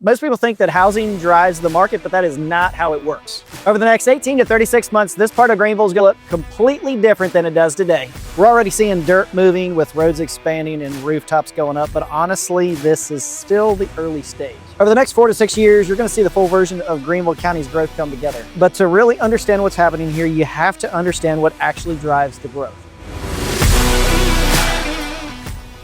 Most people think that housing drives the market, but that is not how it works. Over the next 18 to 36 months, this part of Greenville is going to look completely different than it does today. We're already seeing dirt moving with roads expanding and rooftops going up, but honestly, this is still the early stage. Over the next 4 to 6 years, you're going to see the full version of Greenville County's growth come together. But to really understand what's happening here, you have to understand what actually drives the growth.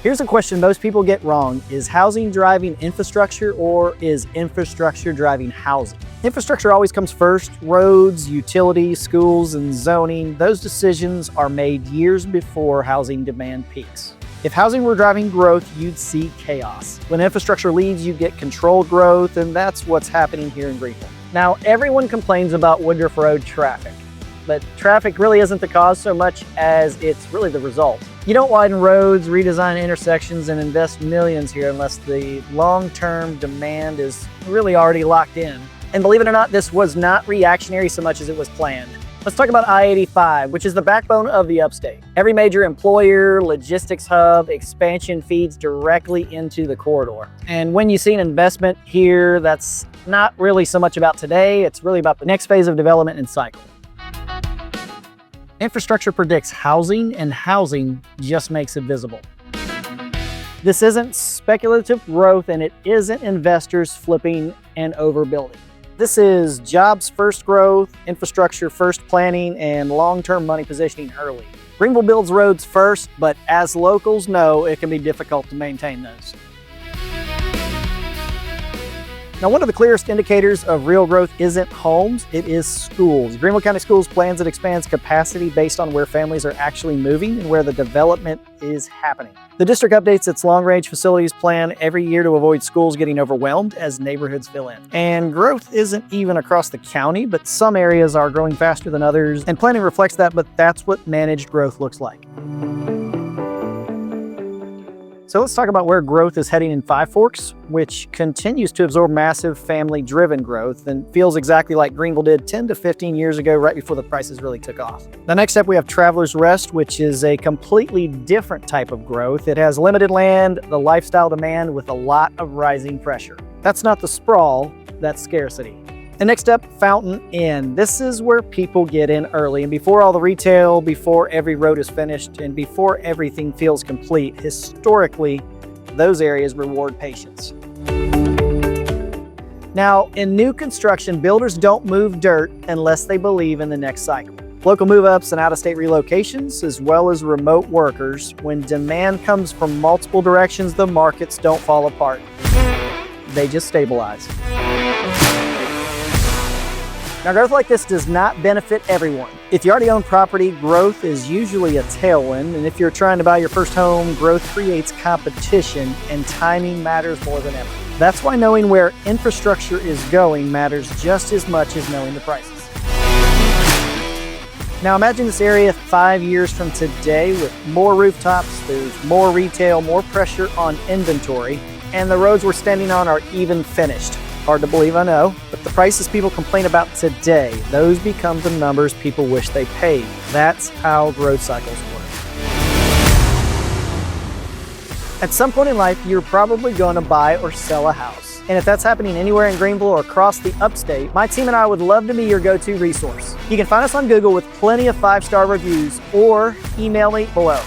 Here's a question most people get wrong. Is housing driving infrastructure, or is infrastructure driving housing? Infrastructure always comes first. Roads, utilities, schools, and zoning, those decisions are made years before housing demand peaks. If housing were driving growth, you'd see chaos. When infrastructure leads, you get controlled growth, and that's what's happening here in Greenville. Now, everyone complains about Woodruff Road traffic, but traffic really isn't the cause so much as it's really the result. You don't widen roads, redesign intersections, and invest millions here unless the long-term demand is really already locked in. And believe it or not, this was not reactionary so much as it was planned. Let's talk about I-85, which is the backbone of the Upstate. Every major employer, logistics hub, expansion feeds directly into the corridor. And when you see an investment here, that's not really so much about today, it's really about the next phase of development and cycle. Infrastructure predicts housing, and housing just makes it visible. This isn't speculative growth, and it isn't investors flipping and overbuilding. This is jobs first growth, infrastructure first planning, and long-term money positioning early. Greenville builds roads first, but as locals know, it can be difficult to maintain those. Now, one of the clearest indicators of real growth isn't homes, it is schools. Greenville County Schools plans and expands capacity based on where families are actually moving and where the development is happening. The district updates its long-range facilities plan every year to avoid schools getting overwhelmed as neighborhoods fill in. And growth isn't even across the county, but some areas are growing faster than others, and planning reflects that, but that's what managed growth looks like. So let's talk about where growth is heading in Five Forks, which continues to absorb massive family-driven growth and feels exactly like Greenville did 10 to 15 years ago, right before the prices really took off. The next step, we have Travelers Rest, which is a completely different type of growth. It has limited land, the lifestyle demand with a lot of rising pressure. That's not the sprawl, that's scarcity. And next up, Fountain Inn. This is where people get in early, and before all the retail, before every road is finished, and before everything feels complete. Historically, those areas reward patience. Now, in new construction, builders don't move dirt unless they believe in the next cycle. Local move-ups and out-of-state relocations, as well as remote workers. When demand comes from multiple directions, the markets don't fall apart. They just stabilize. Now, growth like this does not benefit everyone. If you already own property, growth is usually a tailwind, and if you're trying to buy your first home, growth creates competition, and timing matters more than ever. That's why knowing where infrastructure is going matters just as much as knowing the prices. Now, imagine this area 5 years from today with more rooftops, there's more retail, more pressure on inventory, and the roads we're standing on are even finished. Hard to believe, I know, but the prices people complain about today, those become the numbers people wish they paid. That's how growth cycles work. At some point in life, you're probably going to buy or sell a house. And if that's happening anywhere in Greenville or across the Upstate, my team and I would love to be your go-to resource. You can find us on Google with plenty of 5-star reviews, or email me below.